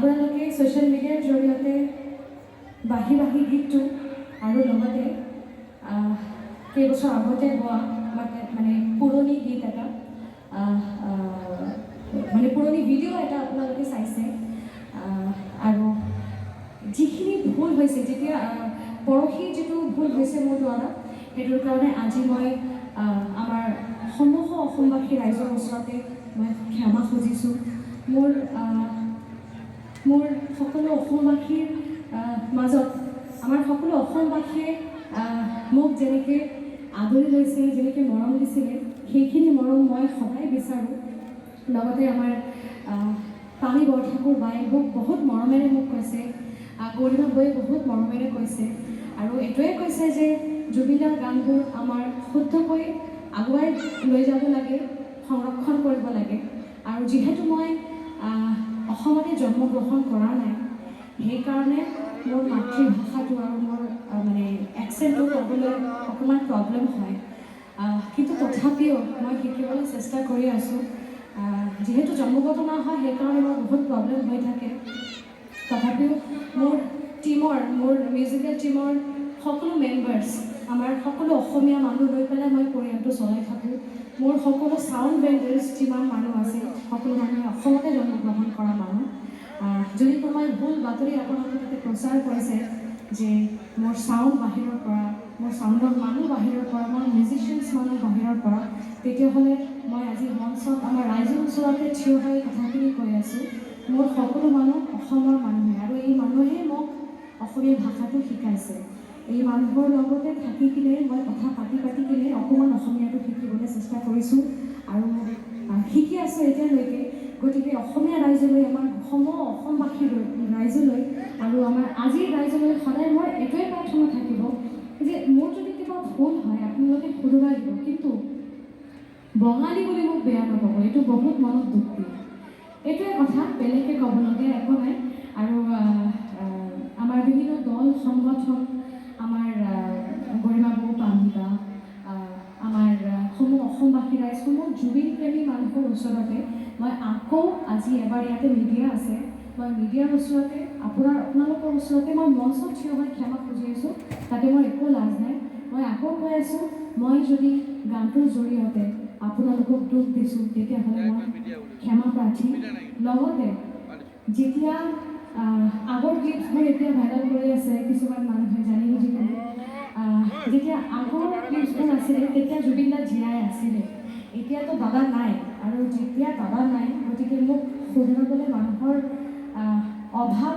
আপোনালোকে ছ'চিয়েল মিডিয়াৰ জৰিয়তে বাঁহী গীতটো আৰু লগতে কেইবছৰ আগতে গোৱা মানে পুৰণি গীত এটা মানে পুৰণি ভিডিঅ' এটা আপোনালোকে চাইছে আৰু যিখিনি ভুল হৈছে যেতিয়া পৰহি যিটো ভুল হৈছে মোৰ দ্বাৰা সেইটোৰ কাৰণে আজি মই আমাৰ সমগ্ৰ অসমবাসী ৰাইজৰ ওচৰতে মই ক্ষমা খুজিছোঁ মোৰ সকলো অসমবাসীৰ মাজত আমাৰ সকলো অসমবাসীয়ে মোক যেনেকৈ আদৰি লৈছে যেনেকৈ মৰম দিছিলে সেইখিনি মৰম মই সদায় বিচাৰোঁ লগতে আমাৰ পানী বৰঠাকুৰ বায়ে মোক বহুত মৰমেৰে মোক কৈছে গৰিমা বৌয়ে বহুত মৰমেৰে কৈছে আৰু এইটোৱে কৈছে যে জুবিনদাৰ গানবোৰ আমাৰ শুদ্ধকৈ আগুৱাই লৈ যাব লাগে সংৰক্ষণ কৰিব লাগে আৰু যিহেতু মই অসমতে জন্মগ্ৰহণ কৰা নাই সেইকাৰণে মোৰ মাতৃভাষাটো আৰু মোৰ মানে একচেণ্টটো ক'বলৈ অকণমান প্ৰব্লেম হয় কিন্তু তথাপিও মই শিকিবলৈ চেষ্টা কৰি আছোঁ যিহেতু জন্মগত নহয় সেইকাৰণে মোৰ বহুত প্ৰব্লেম হৈ থাকে তথাপিও মোৰ মিউজিকেল টিমৰ সকলো মেম্বাৰ্ছ আমাৰ সকলো অসমীয়া মানুহ লৈ পেলাই মই পৰিয়ালটো চলাই থাকোঁ মোৰ সকলো চাউণ্ড ভেণ্ডাৰ্ছ যিমান মানুহ আছে সকলো মানুহে অসমতে জন্মগ্ৰহণ কৰা মানুহ যদি কোনোবাই ভুল বাতৰি আপোনালোকে তাতে প্ৰচাৰ কৰিছে যে মোৰ চাউণ্ড বাহিৰৰ পৰা মোৰ চাউণ্ডৰ মানুহ বাহিৰৰ পৰা মোৰ মিউজিচিয়ানছ মানুহ বাহিৰৰ পৰা তেতিয়াহ'লে মই আজি মঞ্চত আমাৰ ৰাইজৰ ওচৰতে থিয় হৈ কথাখিনি কৈ আছোঁ মোৰ সকলো মানুহ অসমৰ মানুহে আৰু এই মানুহে মোক অসমীয়া ভাষাটো শিকাইছে এই মানুহৰ লগতে থাকি কিনে মই কথা পাতি কিনে অকণমান অসমীয়াটো শিকিবলৈ চেষ্টা কৰিছোঁ আৰু শিকি আছোঁ এতিয়ালৈকে গতিকে অসমীয়া ৰাইজলৈ আমাৰ অসমবাসী ৰাইজলৈ আৰু আমাৰ আজিৰ ৰাইজলৈ সদায় মোৰ এইটোৱে প্ৰাৰ্থনা থাকিব যে মোৰ যদি কিবা ভুল হয় আপোনালোকে শুধৰাই দিব কিন্তু বঙালী বুলি মোক বেয়া নাপাব এইটো বহুত মনত দুখ দিয়ে এইটোৱে কথা বেলেগকৈ ক'বলগীয়া একো নাই আৰু আমাৰ বিভিন্ন দল সংগঠন আমাৰ গৰিমা বৌ পামিবা আমাৰ অসমবাসী ৰাইজ জুবিন প্ৰেমী মানুহৰ ওচৰতে মই আকৌ আজি এবাৰ ইয়াতে মিডিয়া আছে মই মিডিয়াৰ ওচৰতে আপোনালোকৰ ওচৰতে মই মঞ্চত থিয় হৈ ক্ষমা খুজি আছোঁ তাতে মোৰ একো লাজ নাই মই আকৌ কৈ আছোঁ মই যদি গানটোৰ জৰিয়তে আপোনালোকক দুখ দিছোঁ তেতিয়াহ'লে মই ক্ষমা প্ৰাৰ্থী লগতে যেতিয়া আগৰ ক্লিপছবোৰ এতিয়া ভাইৰেল কৰি আছে কিছুমান মানুহে জানি বুজি কিনে যেতিয়া আগৰ ক্লিপছবোৰ আছিলে তেতিয়া জুবিন দা জীয়াই আছিলে এতিয়াতো দাদা নাই আৰু যেতিয়া দাদা নাই গতিকে মোক শুধৰাবলৈ মানুহৰ অভাৱ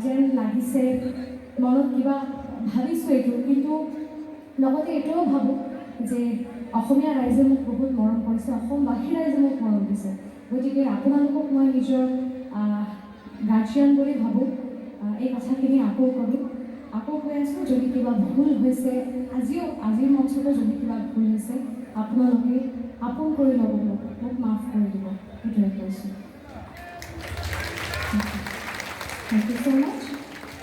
যেন লাগিছে মনত কিবা ভাবিছোঁ এইটো কিন্তু লগতে এইটোও ভাবোঁ যে অসমীয়া ৰাইজে মোক বহুত মৰম কৰিছে অসমবাসী ৰাইজে মোক মৰম দিছে গতিকে আপোনালোকক মই নিজৰ গাৰ্জিয়ান বুলি ভাবোঁ এই কথাখিনি আকৌ কৰোঁ আকৌ কৈ আছোঁ যদি কিবা ভুল হৈছে আজিৰ মঞ্চতো যদি কিবা ভুল হৈছে আপোনালোকে আপোন কৰি ল'ব মোক মাফ কৰি দিব সেইটোৱে কৈছোঁ থেংক ইউ ছ' মাছ